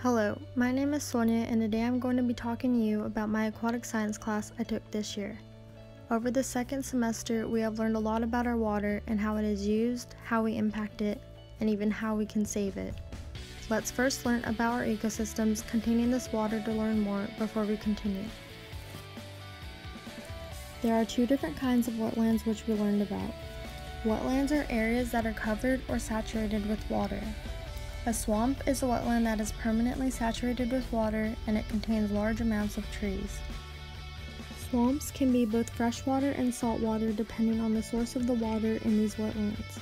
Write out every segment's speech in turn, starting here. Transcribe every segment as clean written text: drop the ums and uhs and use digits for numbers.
Hello, my name is Sonia and today I'm going to be talking to you about my aquatic science class I took this year. Over the second semester, we have learned a lot about our water and how it is used, how we impact it, and even how we can save it. Let's first learn about our ecosystems containing this water to learn more before we continue. There are two different kinds of wetlands which we learned about. Wetlands are areas that are covered or saturated with water. A swamp is a wetland that is permanently saturated with water and it contains large amounts of trees. Swamps can be both freshwater and saltwater depending on the source of the water in these wetlands.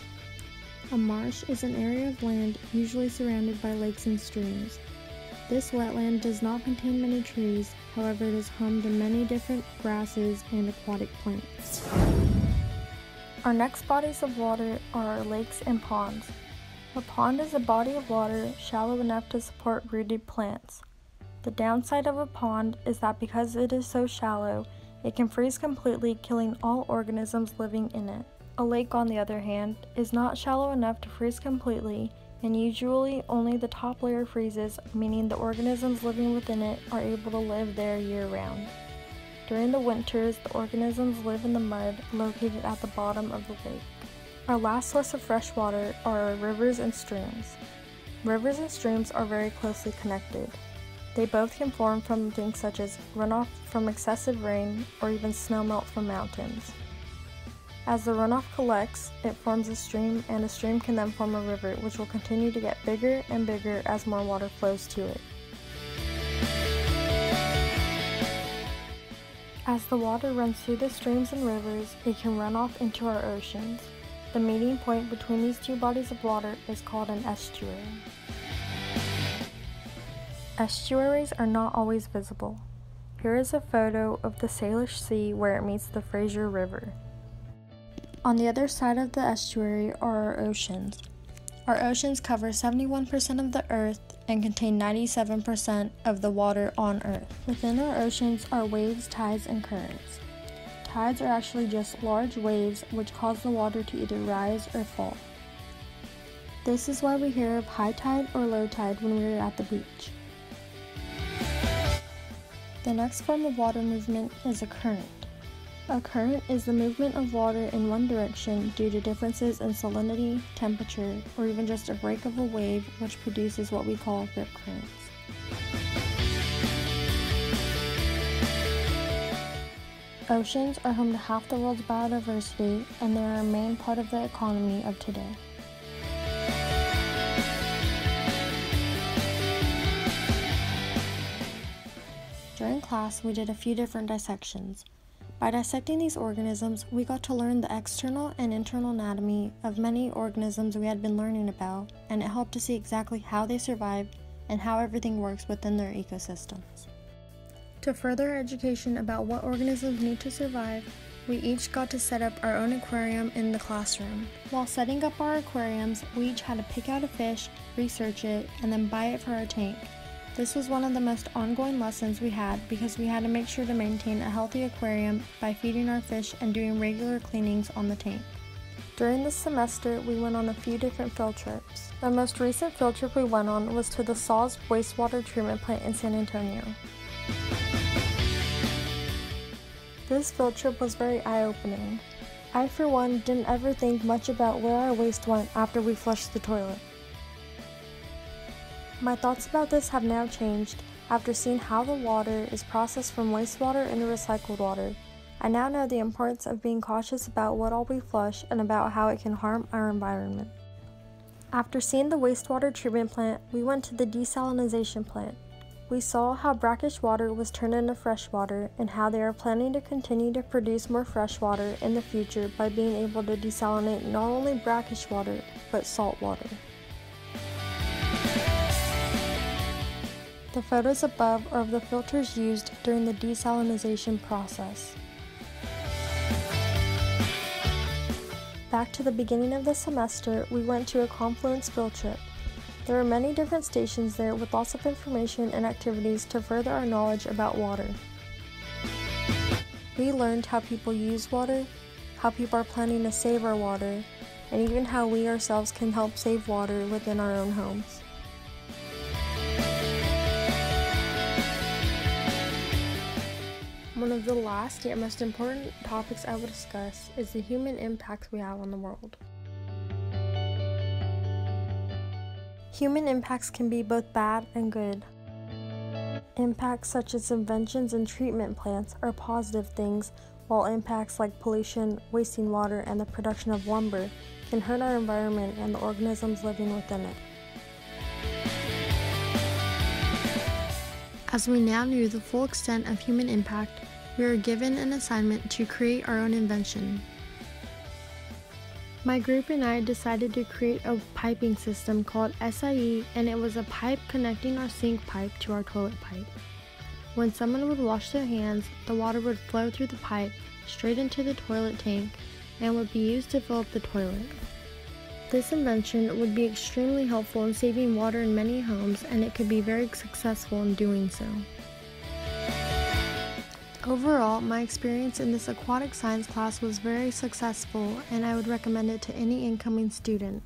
A marsh is an area of land usually surrounded by lakes and streams. This wetland does not contain many trees, however it is home to many different grasses and aquatic plants. Our next bodies of water are our lakes and ponds. A pond is a body of water shallow enough to support rooted plants. The downside of a pond is that because it is so shallow, it can freeze completely, killing all organisms living in it. A lake, on the other hand, is not shallow enough to freeze completely, and usually only the top layer freezes, meaning the organisms living within it are able to live there year-round. During the winters, the organisms live in the mud located at the bottom of the lake. Our last source of fresh water are our rivers and streams. Rivers and streams are very closely connected. They both can form from things such as runoff from excessive rain or even snowmelt from mountains. As the runoff collects, it forms a stream, and a stream can then form a river, which will continue to get bigger and bigger as more water flows to it. As the water runs through the streams and rivers, it can run off into our oceans. The meeting point between these two bodies of water is called an estuary. Estuaries are not always visible. Here is a photo of the Salish Sea where it meets the Fraser River. On the other side of the estuary are our oceans. Our oceans cover 71% of the Earth and contain 97% of the water on Earth. Within our oceans are waves, tides, and currents. Tides are actually just large waves which cause the water to either rise or fall. This is why we hear of high tide or low tide when we are at the beach. The next form of water movement is a current. A current is the movement of water in one direction due to differences in salinity, temperature, or even just a break of a wave, which produces what we call rip currents. Oceans are home to half the world's biodiversity, and they are a main part of the economy of today. During class, we did a few different dissections. By dissecting these organisms, we got to learn the external and internal anatomy of many organisms we had been learning about, and it helped to see exactly how they survive and how everything works within their ecosystems. To further our education about what organisms need to survive, we each got to set up our own aquarium in the classroom. While setting up our aquariums, we each had to pick out a fish, research it, and then buy it for our tank. This was one of the most ongoing lessons we had because we had to make sure to maintain a healthy aquarium by feeding our fish and doing regular cleanings on the tank. During this semester, we went on a few different field trips. The most recent field trip we went on was to the SAWS wastewater treatment plant in San Antonio. This field trip was very eye-opening. I, for one, didn't ever think much about where our waste went after we flushed the toilet. My thoughts about this have now changed after seeing how the water is processed from wastewater into recycled water. I now know the importance of being cautious about what all we flush and about how it can harm our environment. After seeing the wastewater treatment plant, we went to the desalinization plant. We saw how brackish water was turned into fresh water and how they are planning to continue to produce more fresh water in the future by being able to desalinate not only brackish water, but salt water. The photos above are of the filters used during the desalinization process. Back to the beginning of the semester, we went to a Confluence field trip. There are many different stations there with lots of information and activities to further our knowledge about water. We learned how people use water, how people are planning to save our water, and even how we ourselves can help save water within our own homes. of the last yet most important topics I will discuss is the human impacts we have on the world. Human impacts can be both bad and good. Impacts such as inventions and treatment plants are positive things, while impacts like pollution, wasting water, and the production of lumber can hurt our environment and the organisms living within it. As we now knew the full extent of human impact, we were given an assignment to create our own invention. My group and I decided to create a piping system called SIE, and it was a pipe connecting our sink pipe to our toilet pipe. When someone would wash their hands, the water would flow through the pipe straight into the toilet tank and would be used to fill up the toilet. This invention would be extremely helpful in saving water in many homes, and it could be very successful in doing so. Overall, my experience in this aquatic science class was very successful, and I would recommend it to any incoming student.